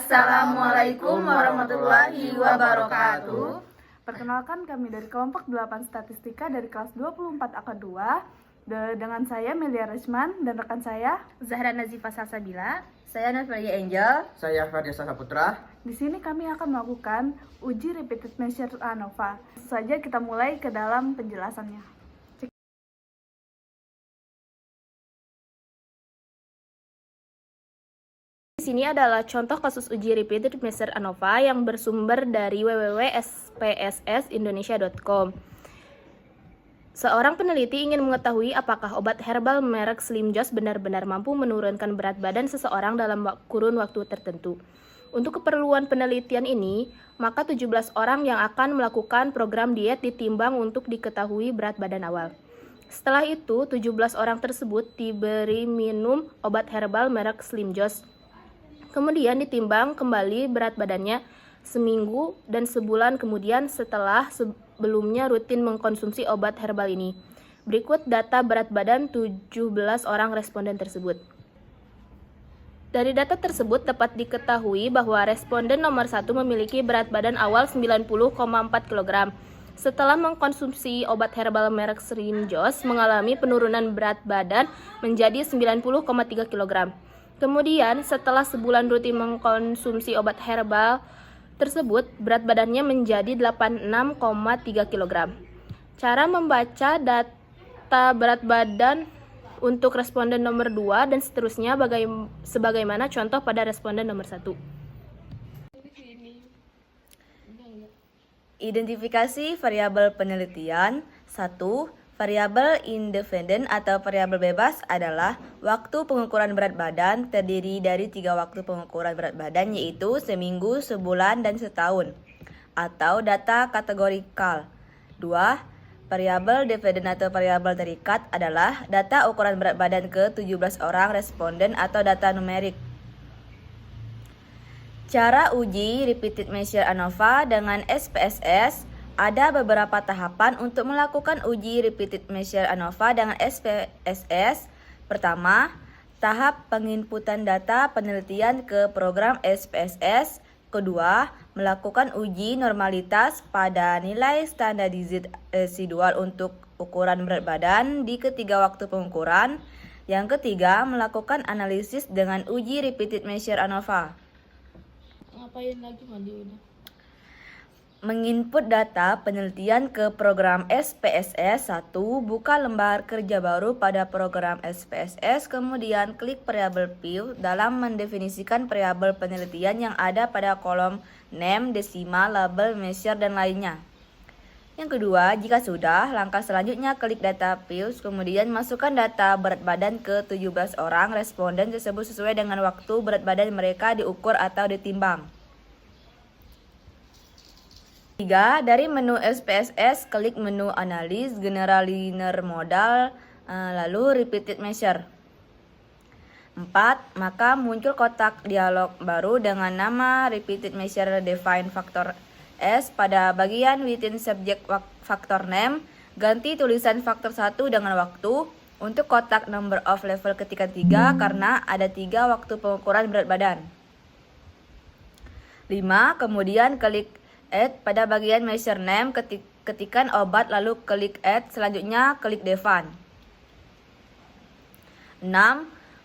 Assalamualaikum warahmatullahi wabarakatuh. Perkenalkan, kami dari kelompok 8 Statistika dari kelas 24 AK 2 dengan saya Melia Resman dan rekan saya Zahra Nazifa Salsabila. Saya Natalia Angel. Saya Fardiasa Saputra. Di sini kami akan melakukan uji repeated measure ANOVA. Langsung saja kita mulai ke dalam penjelasannya. Di sini adalah contoh kasus uji repeated measure ANOVA yang bersumber dari www.spssindonesia.com. Seorang peneliti ingin mengetahui apakah obat herbal merek Slim Joss benar-benar mampu menurunkan berat badan seseorang dalam kurun waktu tertentu. Untuk keperluan penelitian ini, maka 17 orang yang akan melakukan program diet ditimbang untuk diketahui berat badan awal. Setelah itu, 17 orang tersebut diberi minum obat herbal merek Slim Joss. Kemudian ditimbang kembali berat badannya seminggu dan sebulan kemudian setelah sebelumnya rutin mengkonsumsi obat herbal ini. Berikut data berat badan 17 orang responden tersebut. Dari data tersebut dapat diketahui bahwa responden nomor 1 memiliki berat badan awal 90,4 kg. Setelah mengkonsumsi obat herbal merek Slim Joss mengalami penurunan berat badan menjadi 90,3 kg. Kemudian setelah sebulan rutin mengkonsumsi obat herbal tersebut, berat badannya menjadi 86,3 kg. Cara membaca data berat badan untuk responden nomor 2 dan seterusnya sebagaimana contoh pada responden nomor 1. Identifikasi variabel penelitian. 1. Variabel independen atau variabel bebas adalah waktu pengukuran berat badan terdiri dari 3 waktu pengukuran berat badan yaitu seminggu, sebulan, dan setahun atau data kategorikal. 2. Variabel dependen atau variabel terikat adalah data ukuran berat badan ke-17 orang responden atau data numerik. Cara uji repeated measure ANOVA dengan SPSS. Ada beberapa tahapan untuk melakukan uji repeated measure ANOVA dengan SPSS. Pertama, tahap penginputan data penelitian ke program SPSS. Kedua, melakukan uji normalitas pada nilai standardized residual untuk ukuran berat badan di ketiga waktu pengukuran. Yang ketiga, melakukan analisis dengan uji repeated measure ANOVA. Ngapain lagi mandi udah? Menginput data penelitian ke program SPSS. 1. Buka lembar kerja baru pada program SPSS, kemudian klik variabel view dalam mendefinisikan variabel penelitian yang ada pada kolom name, desimal, label, measure, dan lainnya. Yang kedua, jika sudah, langkah selanjutnya klik data views, kemudian masukkan data berat badan ke 17 orang responden tersebut sesuai dengan waktu berat badan mereka diukur atau ditimbang. 3. Dari menu SPSS, klik menu analis, general linear modal, lalu repeated measure. 4. Maka muncul kotak dialog baru dengan nama repeated measure define factor S. Pada bagian within subject factor name, ganti tulisan faktor 1 dengan waktu. Untuk kotak number of level ketikkan 3 karena ada 3 waktu pengukuran berat badan. 5. Kemudian klik add pada bagian measure name, ketikan obat lalu klik add, selanjutnya klik define. 6.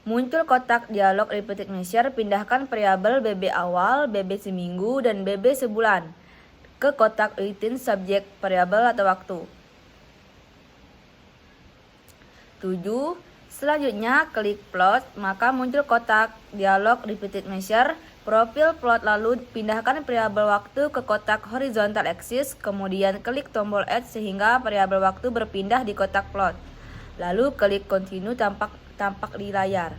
Muncul kotak dialog repeated measure, pindahkan variabel BB awal, BB seminggu, dan BB sebulan ke kotak within subject variable atau waktu. 7. Selanjutnya klik plot, maka muncul kotak dialog repeated measure, profil plot, lalu pindahkan variabel waktu ke kotak horizontal axis, kemudian klik tombol add sehingga variabel waktu berpindah di kotak plot. Lalu klik continue tampak di layar.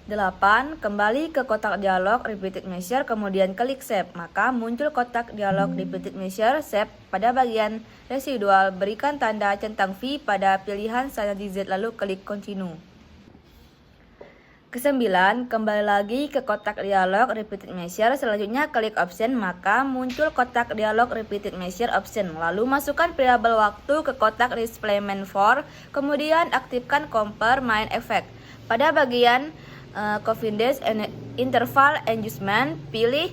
8. Kembali ke kotak dialog repeated measure, kemudian klik save, maka muncul kotak dialog repeated measure save. Pada bagian residual, berikan tanda centang V pada pilihan standardized lalu klik continue. Kesembilan, kembali lagi ke kotak dialog repeated measure. Selanjutnya klik option, maka muncul kotak dialog repeated measure option. Lalu masukkan variabel waktu ke kotak displacement for, kemudian aktifkan compare main effect. Pada bagian confidence and interval adjustment, pilih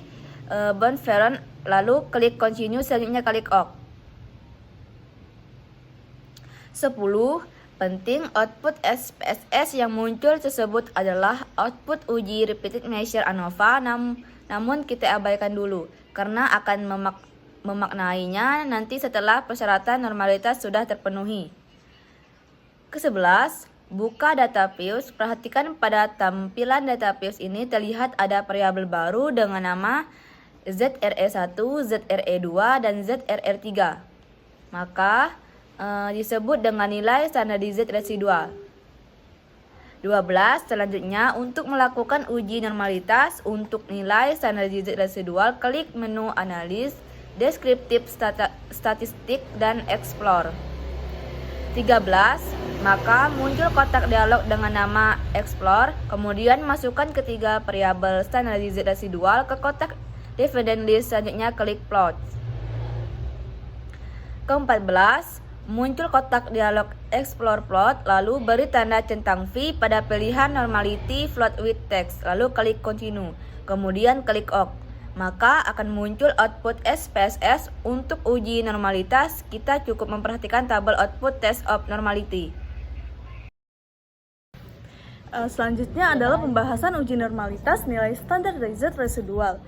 bound variant, lalu klik continue, selanjutnya klik OK. 10. Penting, output SPSS yang muncul tersebut adalah output uji repeated measure ANOVA, namun kita abaikan dulu karena akan memaknainya nanti setelah persyaratan normalitas sudah terpenuhi. Ke-11, buka data views. Perhatikan pada tampilan data views ini terlihat ada variabel baru dengan nama ZRE1, ZRE2, dan ZRE3. Maka disebut dengan nilai standardized residual. 12. Selanjutnya, untuk melakukan uji normalitas untuk nilai standardized residual, klik menu analis, deskriptif statistik, dan explore. 13. Maka muncul kotak dialog dengan nama explore, kemudian masukkan ketiga variabel standardized residual ke kotak dividend list, selanjutnya klik plot. Ke-14, muncul kotak dialog explore plot, lalu beri tanda centang V pada pilihan normality float with text, lalu klik continue, kemudian klik OK. Maka akan muncul output SPSS. Untuk uji normalitas, kita cukup memperhatikan tabel output test of normality. Selanjutnya adalah pembahasan uji normalitas nilai standardized residual.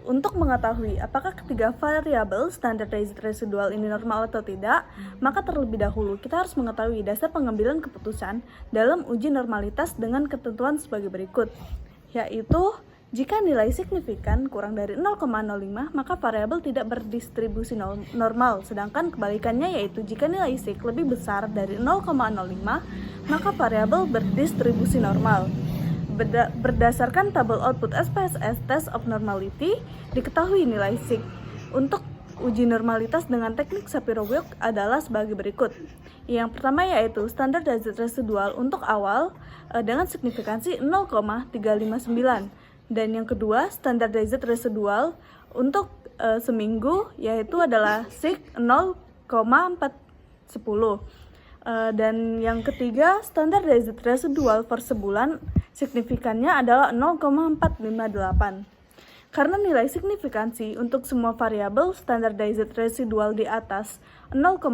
Untuk mengetahui apakah ketiga variabel standardized residual ini normal atau tidak, maka terlebih dahulu kita harus mengetahui dasar pengambilan keputusan dalam uji normalitas dengan ketentuan sebagai berikut, yaitu jika nilai signifikan kurang dari 0,05 maka variabel tidak berdistribusi normal, sedangkan kebalikannya yaitu jika nilai sig lebih besar dari 0,05 maka variabel berdistribusi normal. Berdasarkan tabel output SPSS Test of Normality, diketahui nilai sig untuk uji normalitas dengan teknik Shapiro-Wilk adalah sebagai berikut. Yang pertama yaitu standardized residual untuk awal dengan signifikansi 0,359, dan yang kedua standardized residual untuk seminggu yaitu adalah sig 0,410. Dan yang ketiga standardized residual per sebulan, signifikannya adalah 0,458. Karena nilai signifikansi untuk semua variabel standardized residual di atas 0,05,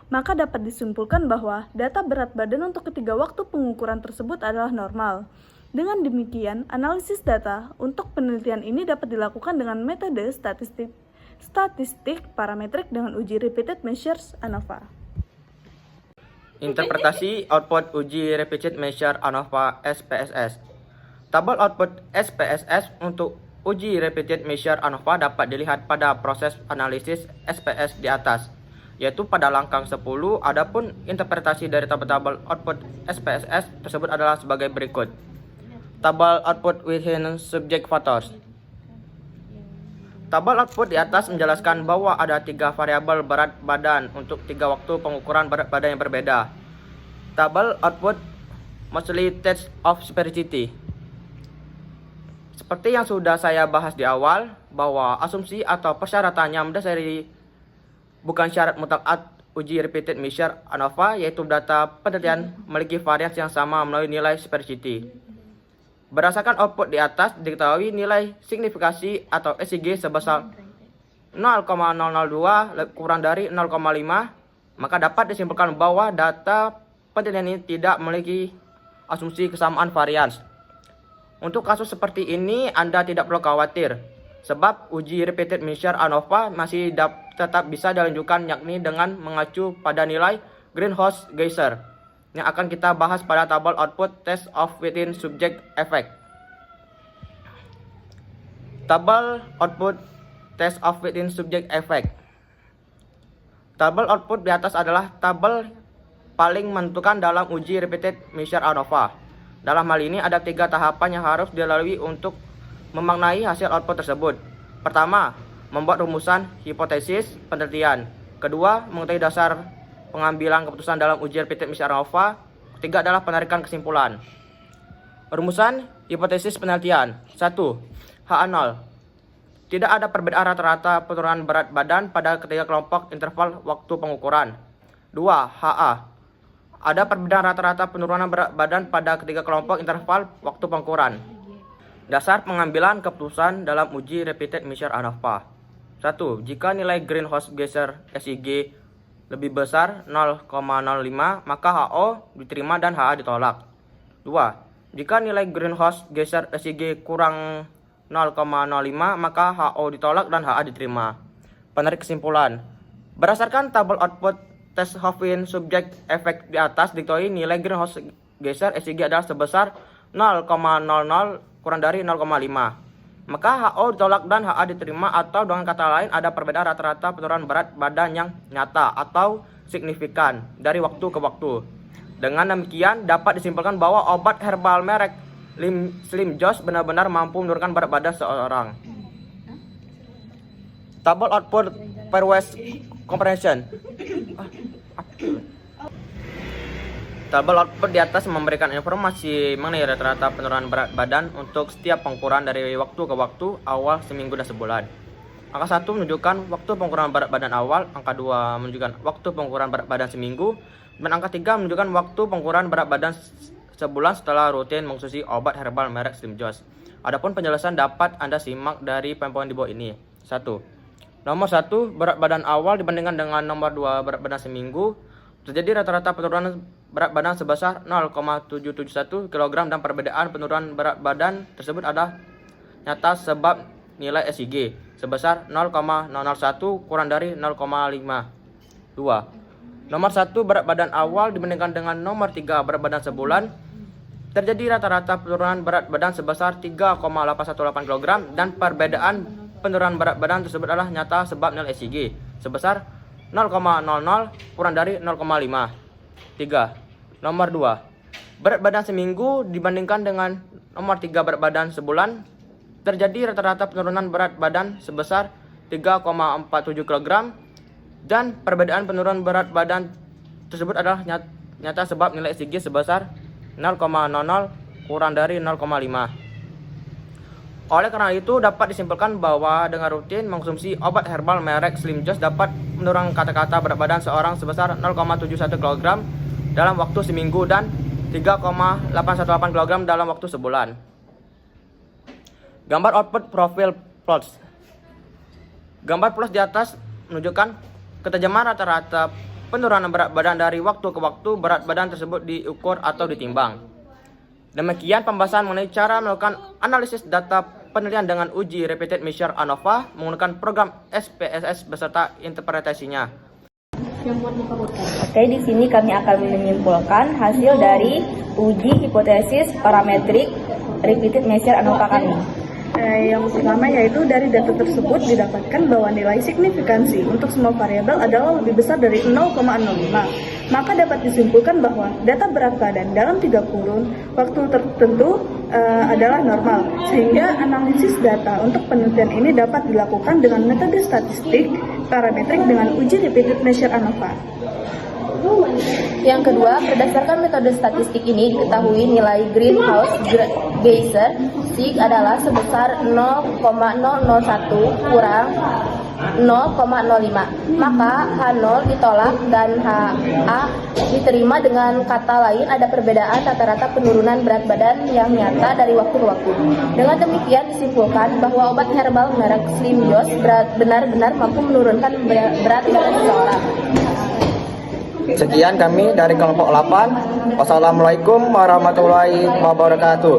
maka dapat disimpulkan bahwa data berat badan untuk ketiga waktu pengukuran tersebut adalah normal. Dengan demikian, analisis data untuk penelitian ini dapat dilakukan dengan metode statistik parametrik dengan uji repeated measures ANOVA. Interpretasi output uji repeated measure ANOVA SPSS. Tabel output SPSS untuk uji repeated measure ANOVA dapat dilihat pada proses analisis SPS di atas, yaitu pada langkah 10. Adapun interpretasi dari tabel output SPSS tersebut adalah sebagai berikut. Tabel output within subject factors. Tabel output di atas menjelaskan bahwa ada 3 variabel berat badan untuk 3 waktu pengukuran berat badan yang berbeda. Tabel output mostly test of severity. Seperti yang sudah saya bahas di awal, bahwa asumsi atau persyaratannya mendasari bukan syarat mutlak uji repeated measure ANOVA, yaitu data penelitian memiliki varians yang sama melalui nilai severity. Berdasarkan output di atas, diketahui nilai signifikasi atau SIG sebesar 0,002 kurang dari 0,5, maka dapat disimpulkan bahwa data penelitian ini tidak memiliki asumsi kesamaan varians. Untuk kasus seperti ini, Anda tidak perlu khawatir, sebab uji repeated measure ANOVA masih tetap bisa dilanjutkan, yakni dengan mengacu pada nilai greenhouse geyser yang akan kita bahas pada tabel output test of within subject effect. Tabel output test of within subject effect. Tabel output di atas adalah tabel paling menentukan dalam uji repeated measure ANOVA. Dalam hal ini ada 3 tahapan yang harus dilalui untuk memaknai hasil output tersebut. Pertama, membuat rumusan hipotesis penelitian. Kedua, mengetahui dasar pengambilan keputusan dalam uji repeated measure ANOVA. Ketiga adalah penarikan kesimpulan. Rumusan hipotesis penelitian. 1. HA0. Tidak ada perbedaan rata-rata penurunan berat badan pada ketiga kelompok interval waktu pengukuran. 2. HA. Ada perbedaan rata-rata penurunan berat badan pada ketiga kelompok interval waktu pengukuran. Dasar pengambilan keputusan dalam uji repeated measure ANOVA. 1. Jika nilai greenhouse gas SIG lebih besar 0,05, maka HO diterima dan HA ditolak. 2. Jika nilai greenhouse gas SIG kurang 0,05, maka HO ditolak dan HA diterima. Penarik kesimpulan. Berdasarkan tabel output tes Hoffman subjek efek di atas, diketahui nilai greenhouse gas SIG adalah sebesar 0,00 kurang dari 0,5. Maka HO ditolak dan HA diterima, atau dengan kata lain ada perbedaan rata-rata penurunan berat badan yang nyata atau signifikan dari waktu ke waktu. Dengan demikian dapat disimpulkan bahwa obat herbal merek Slim Joss benar-benar mampu menurunkan berat badan seseorang. Tabel output pairwise comparison. Tabel output di atas memberikan informasi mengenai rata-rata penurunan berat badan untuk setiap pengukuran dari waktu ke waktu, awal, seminggu, dan sebulan. Angka 1 menunjukkan waktu pengukuran berat badan awal, angka 2 menunjukkan waktu pengukuran berat badan seminggu, dan angka 3 menunjukkan waktu pengukuran berat badan sebulan setelah rutin mengonsumsi obat herbal merek Slim Joss. Adapun penjelasan dapat Anda simak dari poin-poin di bawah ini. 1. Nomor 1, berat badan awal dibandingkan dengan nomor 2, berat badan seminggu. Terjadi rata-rata penurunan berat badan sebesar 0,771 kg dan perbedaan penurunan berat badan tersebut adalah nyata sebab nilai SIG sebesar 0,001 kurang dari 0,5. 2. Nomor 1, berat badan awal dibandingkan dengan nomor 3, berat badan sebulan. Terjadi rata-rata penurunan berat badan sebesar 3,818 kg dan perbedaan penurunan berat badan tersebut adalah nyata sebab nilai SIG sebesar 0,00 kurang dari 0,5. 3. Nomor 2. Berat badan seminggu dibandingkan dengan nomor 3, berat badan sebulan. Terjadi rata-rata penurunan berat badan sebesar 3,47 kg dan perbedaan penurunan berat badan tersebut adalah nyata sebab nilai SIG sebesar 0,00 kurang dari 0,5. Oleh karena itu, dapat disimpulkan bahwa dengan rutin mengkonsumsi obat herbal merek Slim Joss dapat menurunkan kata-kata berat badan seorang sebesar 0,71 kg dalam waktu seminggu dan 3,818 kg dalam waktu sebulan. Gambar output profil plots. Gambar plus di atas menunjukkan ketajaman rata-rata penurunan berat badan dari waktu ke waktu. Berat badan tersebut diukur atau ditimbang. Demikian pembahasan mengenai cara melakukan analisis data penelitian dengan uji repeated measure ANOVA menggunakan program SPSS beserta interpretasinya. Oke, di sini kami akan menyimpulkan hasil dari uji hipotesis parametrik repeated measure ANOVA kami. Yang pertama yaitu dari data tersebut didapatkan bahwa nilai signifikansi untuk semua variabel adalah lebih besar dari 0,05. Maka dapat disimpulkan bahwa data berat badan dalam 3 kurun waktu tertentu adalah normal, sehingga analisis data untuk penelitian ini dapat dilakukan dengan metode statistik parametrik dengan uji repeated measure ANOVA. Yang kedua, berdasarkan metode statistik ini diketahui nilai greenhouse gas SIG adalah sebesar 0,001 kurang 0,05. Maka H0 ditolak dan HA diterima. Dengan kata lain, ada perbedaan rata-rata penurunan berat badan yang nyata dari waktu ke waktu. Dengan demikian disimpulkan bahwa obat herbal merek Slim Joss benar-benar mampu menurunkan berat badan seseorang. Sekian kami dari kelompok 8. Wassalamualaikum warahmatullahi wabarakatuh.